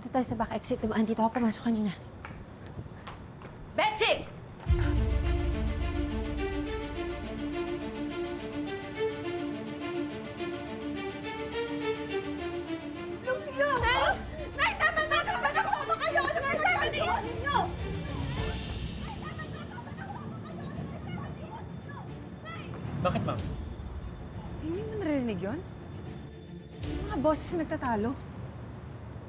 dito tayo sa back exit. Dumaan dito ako pumasok kanina. Betsy! Nay! Tama na! Tama na! Sama kayo! Ano ba yung gagawin ninyo? Bakit, ma'am? Hindi mo narinig yun? Yung mga boses na nagtatalo.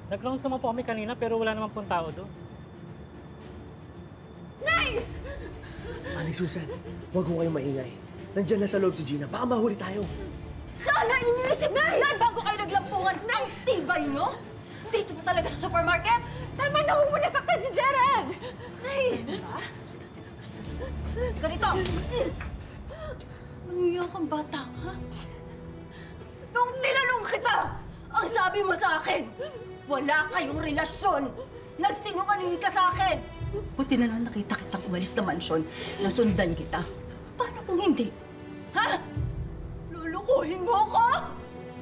Nag-rounds naman po kami kanina pero wala naman pong tao doon. Nay! Aling Susan, huwag mo kayong maingay. Nandiyan na sa loob si Gina. Baka mahuli tayo. Sana iniisip niyo yan bago kayo naglampungan. Ang tibay niyo! Dito pa talaga sa supermarket? Tama na! Huwag mo nasaktan si Gerald! Nay! Diba? Ganito! Nangiyak kang bata ka? Nung tinanong kita, ang sabi mo sa akin, wala kayong relasyon. Nagsinungaling ka sa akin. Buti na lang nakita kitang umalis na mansyon. Nasundan kita. Paano kung hindi? Ha? Lulukuhin mo ako?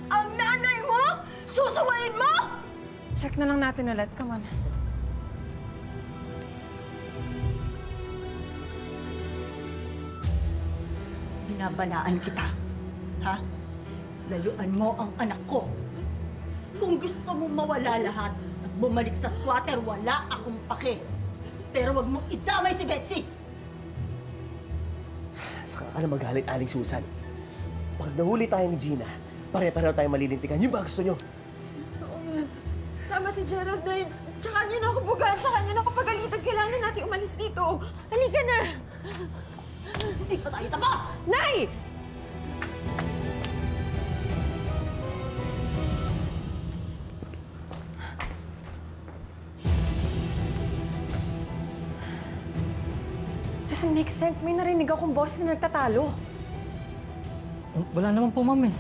Ang nanay mo? Susuwain mo? Check na lang natin ulit. Come on. Binabanaan kita. Ha? Layuan mo ang anak ko. Kung gusto mong mawala lahat at bumalik sa squatter, wala akong pake. Pero wag mong idamay si Betsy. Saka ka na magalit, Aling Susan. Pag nahuli tayo ni Gina, pare-pareho tayo malilintikan. Yung ba gusto nyo? Oo nga. Tama si Gerald, Nay. Tsaka niyo na ako bugaan. Tsaka niyo na ako pagalitan. Kailangan natin umalis dito. Halika na! Hindi pa tayo tapos! Nay! Doesn't make sense. May narinig akong boses na nagtatalo. Wala naman po, ma'am eh.